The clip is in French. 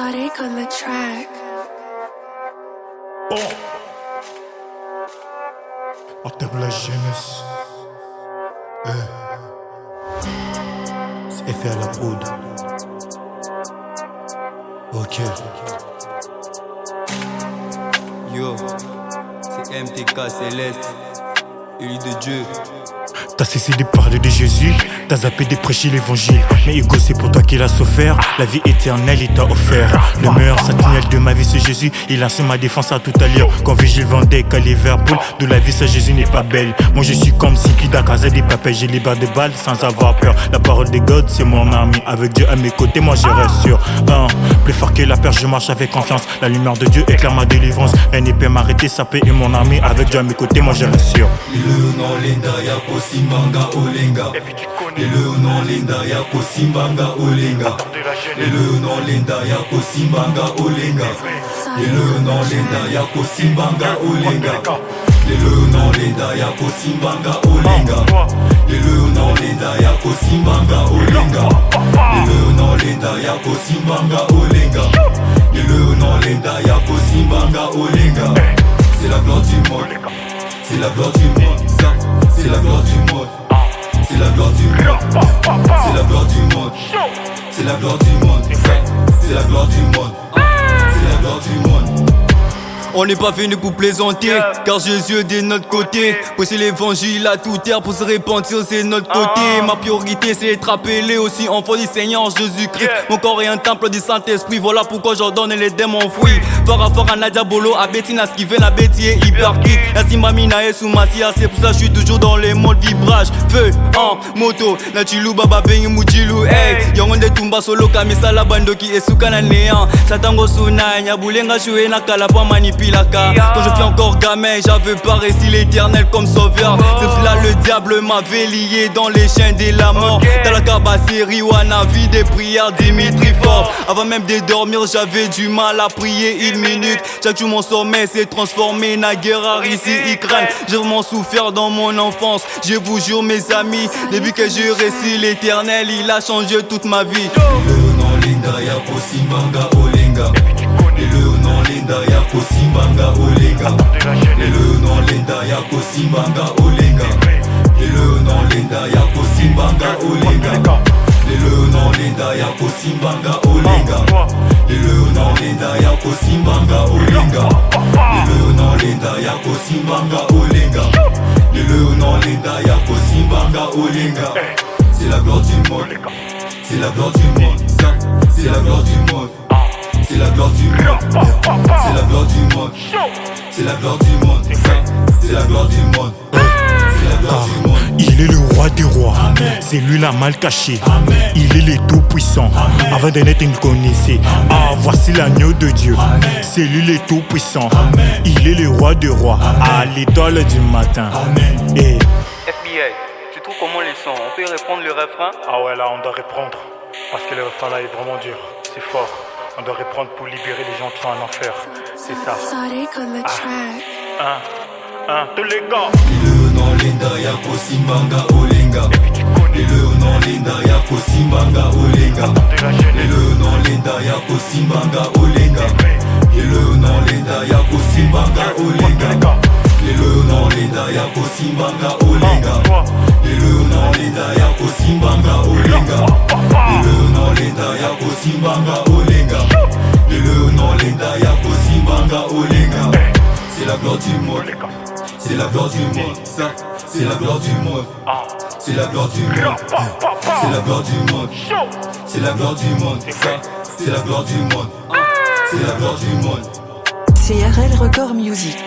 Sadiq on the track. Bon. En termes de la jeunesse. C'est fait à la prod. Ok. Yo, c'est MTK Céleste, élu de Dieu. T'as cessé de parler de Jésus, t'as zappé de prêcher l'évangile. Mais Hugo, c'est pour toi qu'il a souffert. La vie éternelle, il t'a offert. Le meilleur sentinelle de ma vie, c'est Jésus. Il a su ma défense à tout à l'heure. Quand Vigile vendait qu'à Liverpool, de la vie, ça Jésus n'est pas belle. Moi, je suis comme Sipi Dakaza des papels. J'ai les barres de balles sans avoir peur. La parole de God, c'est mon ami. Avec Dieu à mes côtés, moi, je reste sûr. Plus fort que la peur, je marche avec confiance. La lumière de Dieu éclaire ma délivrance. Rien ne peut m'arrêter, ça peut et mon ami. Avec Dieu à mes côtés, moi, je reste sûr. Simbanga Olenga. Et le nom Linda Yako Simbanga Olenga. Et le nom Linda Yako Simbanga Olenga. Et le nom Linda Yako Simbanga Olenga. Et le nom Linda Yako Simbanga Olenga. Et le nom Linda Yako Simbanga Olenga. Et le nom Linda Yako Simbanga Olenga. Et le nom Linda Yako Simbanga Olenga. C'est la gloire du monde. C'est la gloire du monde. C'est la gloire du monde. C'est la gloire du monde. C'est la gloire du monde. C'est la gloire du monde. C'est la gloire du monde. C'est la gloire du monde. On n'est pas venu pour plaisanter, car Jésus est de notre côté. Pousser l'évangile à toute terre pour se repentir, c'est notre côté. Ma priorité c'est être appelé aussi enfant du Seigneur Jésus-Christ. Mon corps est un temple du Saint-Esprit, voilà pourquoi j'ordonne les démons enfouis. Fort à Nadia Bolo, à Bettina, ce qui vient la bêtise hyper quitte. Ainsi Mamina et Soumassia, c'est pour ça que je suis toujours dans les modes vibrage. Feu en moto, Nachilu Baba Bengi Mujilu, hey. Yongonde Tumba Solo Kamisa la bando qui est sous Cananéen. Satango Sunai, Nyabulenga Choué Nakalapa Manip. Quand je fais encore gamin, j'avais pas réussi l'éternel comme sauveur. C'est là le diable m'avait lié dans les chaînes de la mort. Dans la cabasserie, Wana, vie des prières, Dimitri fort. Avant même de dormir, j'avais du mal à prier une minute. Chaque jour mon sommeil s'est transformé, na guerre ici, Ikran. J'ai vraiment souffert dans mon enfance. Je vous jure mes amis, depuis que je réussis l'éternel, il a changé toute ma vie. Le nom Linda Yako Simbanga Olenga. Et le nom Linda Yako Simbanga Olenga. Et le nom Linda Yako Simbanga Olenga. Et le nom Linda Yako Simbanga Olenga. Et le nom Linda Yako Simbanga Olenga. Et le nom Linda Yako Simbanga Olenga. Et le nom Linda Yako Simbanga Olenga. Et le nom Linda Yako Simbanga Olenga. C'est la gloire du monde. C'est la gloire du monde. C'est la gloire du monde. C'est la gloire du monde. C'est la gloire du monde. C'est la gloire du monde. C'est la gloire du monde. C'est la gloire du monde. Il est le roi des rois. C'est lui la mal caché. Il est le tout puissant. Avant de naître, il me connaissait. Ah, voici l'agneau de Dieu. C'est lui le tout puissant. Il est le roi des rois. À l'étoile du matin. Et FBI, tu trouves comment les sons? On peut répondre le refrain? ah ouais, là on doit reprendre. Parce que le refrain là est vraiment dur. C'est fort. On doit reprendre pour libérer les gens qui sont en enfer. C'est ça. Sadiq on the track. Tous les gars. Le nom Linda Yako Simbanga Olenga. Et le nom Linda Yako Simbanga Olenga. Et le nom Linda Yako Simbanga Olenga. Et le nom Linda Yako Simbanga Olenga. Et le nom Linda Yako Simbanga Olenga. Et le nom Linda Yako Simbanga Olenga. Et le nom Linda Yako Simbanga Olenga. Et le nom Linda Yako Simbanga Olenga. C'est la gloire du monde. C'est la gloire du monde. C'est la gloire du monde. C'est la gloire du monde. C'est la gloire du monde. C'est la gloire du monde. C'est la gloire du monde. C'est la gloire du monde. CRL Record Music.